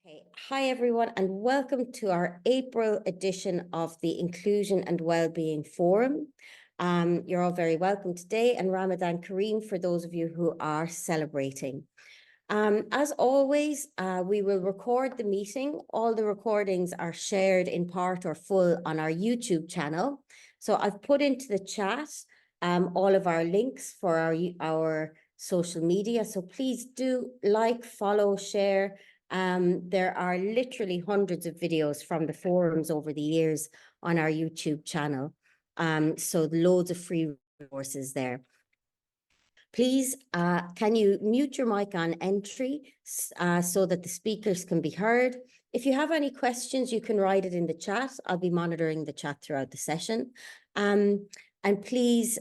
Okay. Hi, everyone, and welcome to our April edition of the Inclusion and Wellbeing Forum. You're all very welcome today, and Ramadan Kareem for those of you who are celebrating. As always, we will record the meeting. All the recordings are shared in part or full on our YouTube channel. So I've put into the chat all of our links for our social media. So please do like, follow, share. There are literally hundreds of videos from the forums over the years on our YouTube channel. So loads of free resources there. Please, can you mute your mic on entry so that the speakers can be heard? If you have any questions, you can write it in the chat. I'll be monitoring the chat throughout the session. And please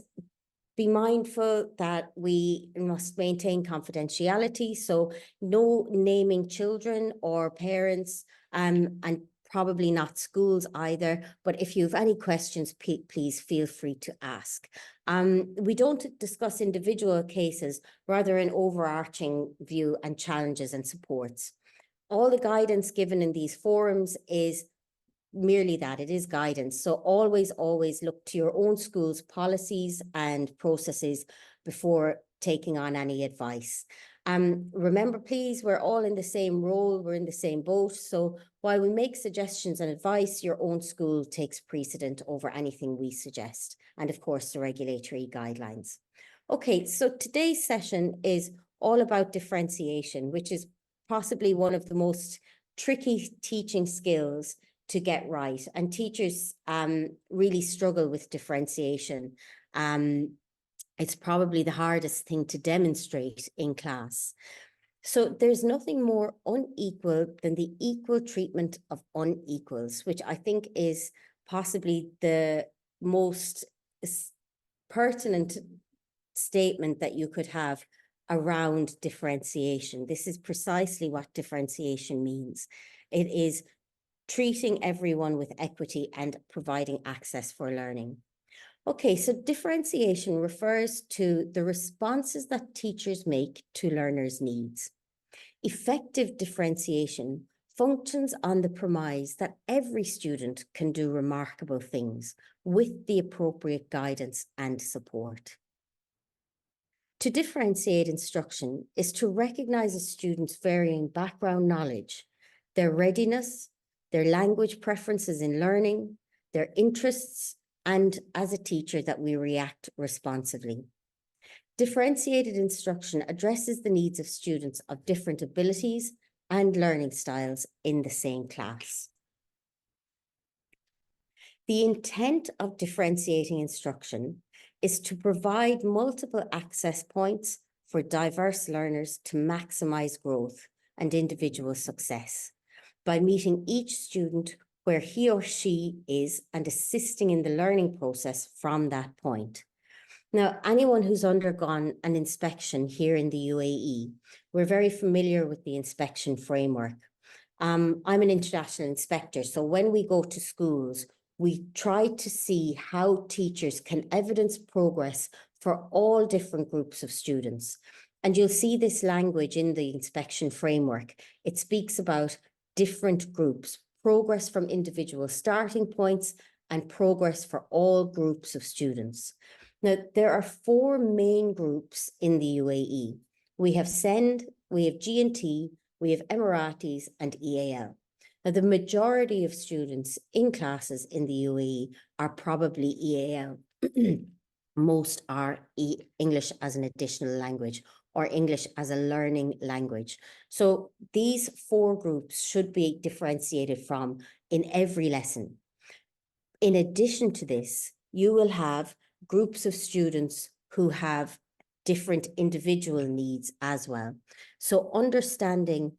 be mindful that we must maintain confidentiality. So no naming children or parents and probably not schools either. But if you have any questions, please feel free to ask. We don't discuss individual cases, rather an overarching view and challenges and supports. All the guidance given in these forums is merely that, it is guidance. So always look to your own school's policies and processes before taking on any advice. Remember, please, we're all in the same role, we're in the same boat. So while we make suggestions and advice, your own school takes precedent over anything we suggest. And of course, the regulatory guidelines. Okay, so today's session is all about differentiation, which is possibly one of the most tricky teaching skills to get right. And teachers really struggle with differentiation. It's probably the hardest thing to demonstrate in class. So there's nothing more unequal than the equal treatment of unequals, which I think is possibly the most pertinent statement that you could have around differentiation. This is precisely what differentiation means. It is treating everyone with equity and providing access for learning. Okay, so differentiation refers to the responses that teachers make to learners' needs. Effective differentiation functions on the premise that every student can do remarkable things with the appropriate guidance and support. To differentiate instruction is to recognize a student's varying background knowledge, their readiness, their language preferences in learning, their interests, and as a teacher that we react responsively. Differentiated instruction addresses the needs of students of different abilities and learning styles in the same class. The intent of differentiating instruction is to provide multiple access points for diverse learners to maximize growth and individual success by meeting each student where he or she is and assisting in the learning process from that point. Now, anyone who's undergone an inspection here in the UAE, we're very familiar with the inspection framework. I'm an international inspector, so when we go to schools, we try to see how teachers can evidence progress for all different groups of students. And you'll see this language in the inspection framework. It speaks about different groups, progress from individual starting points, and progress for all groups of students. Now, there are 4 main groups in the UAE. We have SEND, we have G&T, we have Emiratis, and EAL. Now, the majority of students in classes in the UAE are probably EAL. Most are English as an additional language or English as a learning language. So these 4 groups should be differentiated from in every lesson. In addition to this, you will have groups of students who have different individual needs as well. So understanding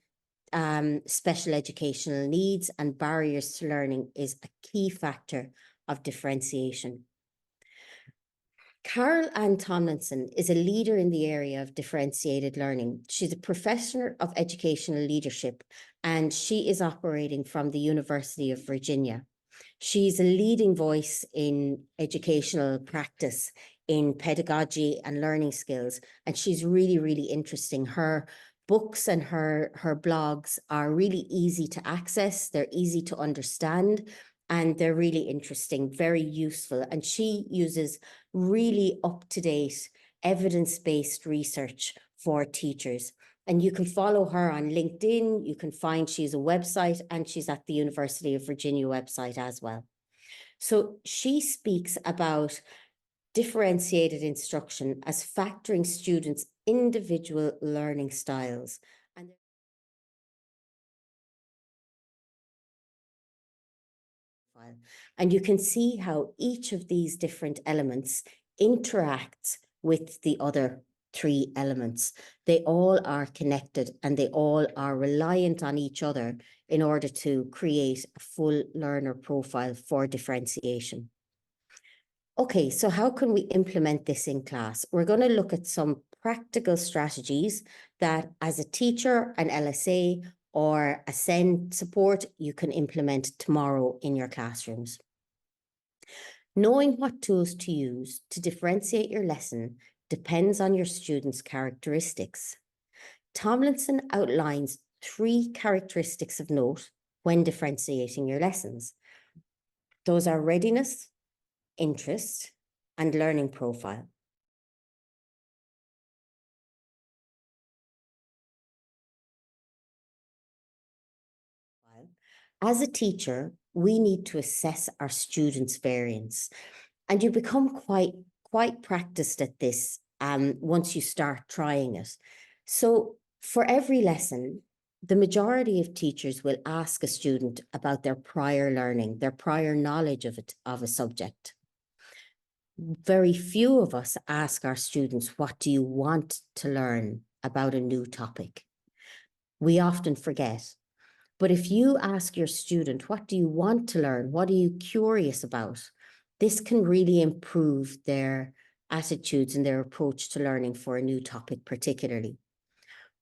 special educational needs and barriers to learning is a key factor of differentiation. Carol Ann Tomlinson is a leader in the area of differentiated learning. She's a professor of educational leadership, and she is operating from the University of Virginia. She's a leading voice in educational practice, in pedagogy and learning skills, and she's really interesting. Her books and her blogs are really easy to access, they're easy to understand, and they're really interesting, very useful. And she uses really up-to-date, evidence-based research for teachers. And you can follow her on LinkedIn. You can find she's a website, and she's at the University of Virginia website as well. So she speaks about differentiated instruction as factoring students' individual learning styles. And you can see how each of these different elements interacts with the other three elements. They all are connected and they all are reliant on each other in order to create a full learner profile for differentiation. Okay, so how can we implement this in class? We're going to look at some practical strategies that as a teacher, an LSA, or a SEND support, you can implement tomorrow in your classrooms. Knowing what tools to use to differentiate your lesson depends on your students' characteristics. Tomlinson outlines 3 characteristics of note when differentiating your lessons. Those are readiness, interest, and learning profile. As a teacher, we need to assess our students' variance, and you become quite practiced at this once you start trying it. So for every lesson, the majority of teachers will ask a student about their prior learning, their prior knowledge of a subject. Very few of us ask our students, what do you want to learn about a new topic? We often forget. But if you ask your student, what do you want to learn? What are you curious about? This can really improve their attitudes and their approach to learning for a new topic particularly.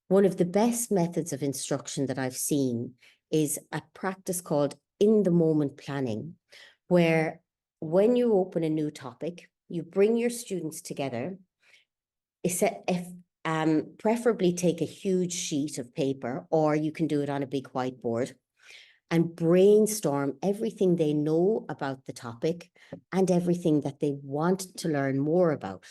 One of the best methods of instruction that I've seen is a practice called in-the-moment planning, where when you open a new topic, you bring your students together, preferably take a huge sheet of paper, or you can do it on a big whiteboard, and brainstorm everything they know about the topic and everything that they want to learn more about.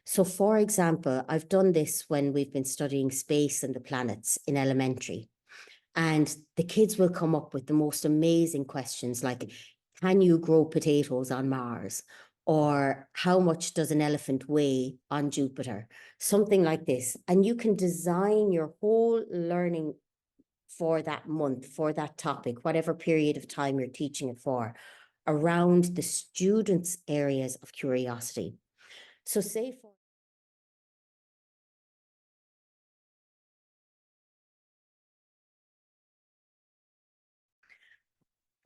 So for example, I've done this when we've been studying space and the planets in elementary, and the kids will come up with the most amazing questions like, can you grow potatoes on Mars? Or how much does an elephant weigh on Jupiter? Something like this. And you can design your whole learning for that month, for that topic, whatever period of time you're teaching it for, around the students' areas of curiosity. So say for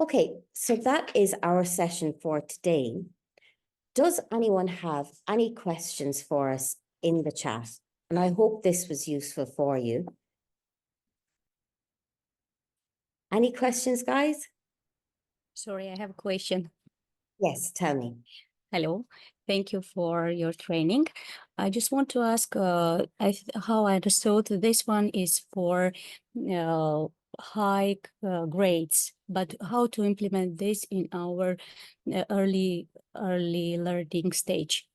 okay, so that is our session for today. Does anyone have any questions for us in the chat? And I hope this was useful for you. Any questions, guys? Sorry, I have a question. Yes, tell me. Hello, thank you for your training. I just want to ask how I understood this one is for high grades, but how to implement this in our early learning stage?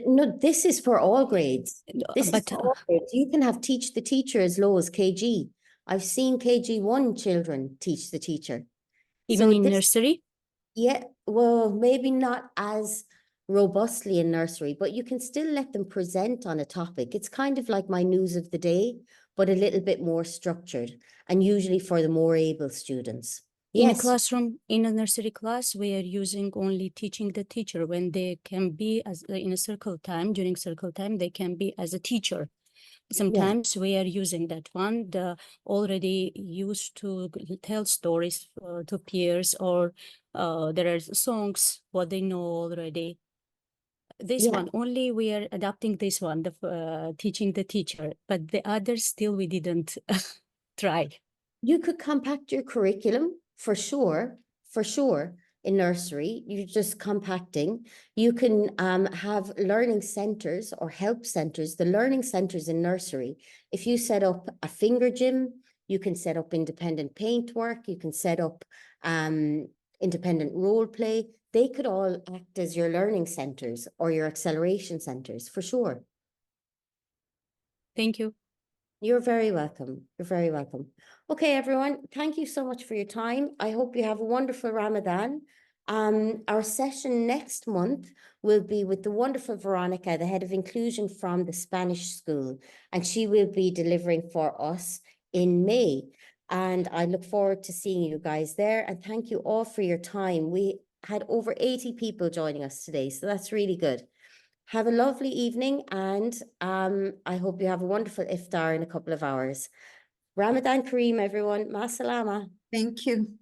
No, this is for all grades. This is But for all grades. You can have teach the teacher as low as KG. I've seen KG1 children teach the teacher. even So in this, nursery? yeah, well, maybe not as robustly in nursery, but you can still let them present on a topic. It's kind of like my news of the day, but a little bit more structured, and usually for the more able students. In a Yes. classroom, in a nursery class, we are using only teaching the teacher when they can be as in a circle time, during circle time, they can be as a teacher. Sometimes we are using that one, already used to tell stories to peers, or there are songs, what they know already. This one, only we are adapting this one, the teaching the teacher, but the others still we didn't try. You could compact your curriculum for sure, in nursery, you're just compacting. You can have learning centers or help centers, the learning centers in nursery. If you set up a finger gym, you can set up independent paintwork, you can set up independent role play. They could all act as your learning centers or your acceleration centers for sure. Thank you. You're very welcome. You're very welcome. Okay, everyone, thank you so much for your time. I hope you have a wonderful Ramadan. Our session next month will be with the wonderful Veronica, the head of inclusion from the Spanish school, and she will be delivering for us in May. And I look forward to seeing you guys there. And thank you all for your time. We had over 80 people joining us today, so that's really good. Have a lovely evening, and I hope you have a wonderful iftar in a couple of hours. Ramadan Kareem, everyone. Ma salama. Thank you.